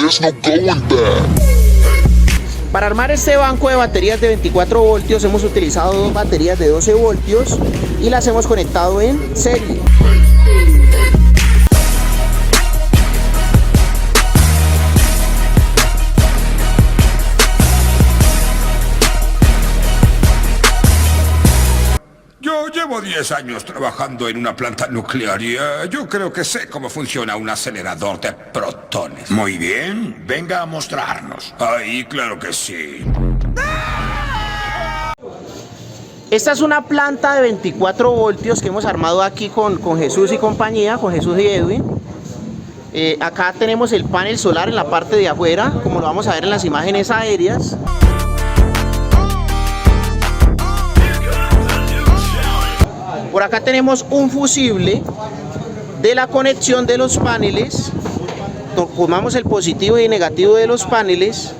there's no going back. Para armar este banco de baterías de 24 voltios hemos utilizado dos baterías de 12 voltios y las hemos conectado en serie. Yo llevo 10 años trabajando en una planta nuclear y yo creo que sé cómo funciona un acelerador de protones. Muy bien, venga a mostrarnos. Ay, claro que sí. Esta es una planta de 24 voltios que hemos armado aquí con Jesús y compañía, con Jesús y Edwin. Acá tenemos el panel solar en la parte de afuera, como lo vamos a ver en las imágenes aéreas. Por acá tenemos un fusible de la conexión de los paneles. Tomamos el positivo y el negativo de los paneles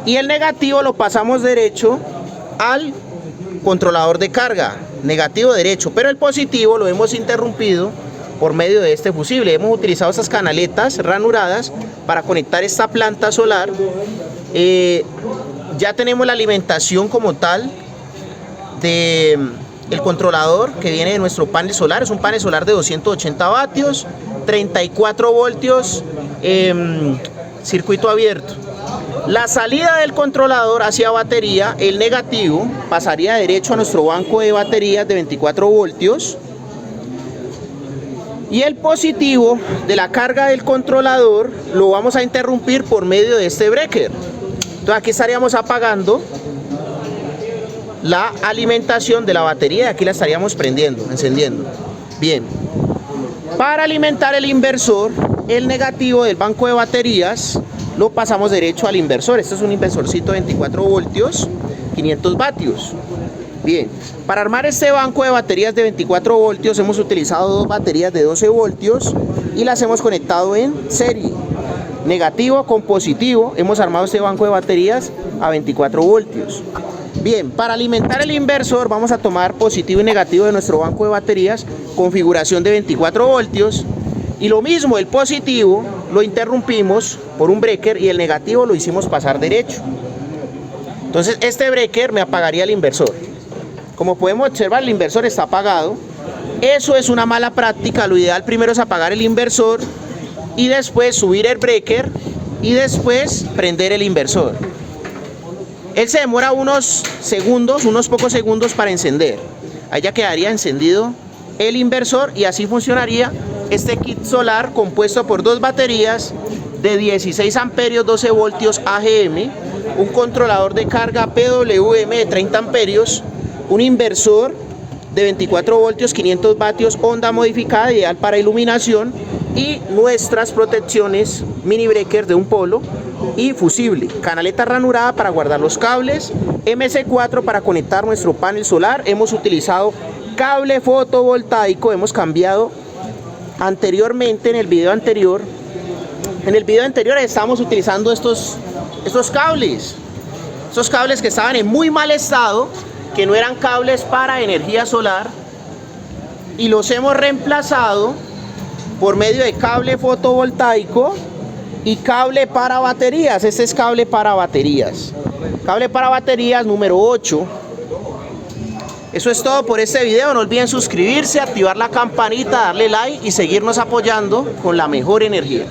y el negativo lo pasamos derecho al controlador de carga, negativo derecho, pero el positivo lo hemos interrumpido por medio de este fusible. Hemos utilizado estas canaletas ranuradas para conectar esta planta solar. Ya tenemos la alimentación como tal de el controlador que viene de nuestro panel solar. Es un panel solar de 280 vatios, 34 voltios, circuito abierto. La salida del controlador hacia batería, el negativo, pasaría derecho a nuestro banco de baterías de 24 voltios. Y el positivo de la carga del controlador lo vamos a interrumpir por medio de este breaker. Entonces aquí estaríamos apagando la alimentación de la batería y aquí la estaríamos encendiendo. Bien. Para alimentar el inversor, el negativo del banco de baterías lo pasamos derecho al inversor. Este es un inversorcito de 24 voltios, 500 vatios. Bien. Para armar este banco de baterías de 24 voltios hemos utilizado dos baterías de 12 voltios y las hemos conectado en serie. Negativo con positivo, hemos armado este banco de baterías a 24 voltios. Bien, para alimentar el inversor vamos a tomar positivo y negativo de nuestro banco de baterías, configuración de 24 voltios. Y lo mismo, el positivo lo interrumpimos por un breaker y el negativo lo hicimos pasar derecho. Entonces este breaker me apagaría el inversor. Como podemos observar, el inversor está apagado. Eso es una mala práctica. Lo ideal primero es apagar el inversor y después subir el breaker y después prender el inversor. Él se demora unos segundos, unos pocos segundos para encender. Ahí ya quedaría encendido el inversor y así funcionaría este kit solar compuesto por dos baterías de 16 amperios, 12 voltios AGM, un controlador de carga PWM de 30 amperios, un inversor de 24 voltios, 500 vatios, onda modificada, ideal para iluminación, y nuestras protecciones mini breaker de un polo y fusible, canaleta ranurada para guardar los cables, MC4 para conectar nuestro panel solar. Hemos utilizado cable fotovoltaico, hemos cambiado anteriormente en el video anterior. En el video anterior estábamos utilizando estos cables que estaban en muy mal estado, que no eran cables para energía solar, y los hemos reemplazado por medio de cable fotovoltaico y cable para baterías. Este es cable para baterías número 8. Eso es todo por este video. No olviden suscribirse, activar la campanita, darle like y seguirnos apoyando con la mejor energía.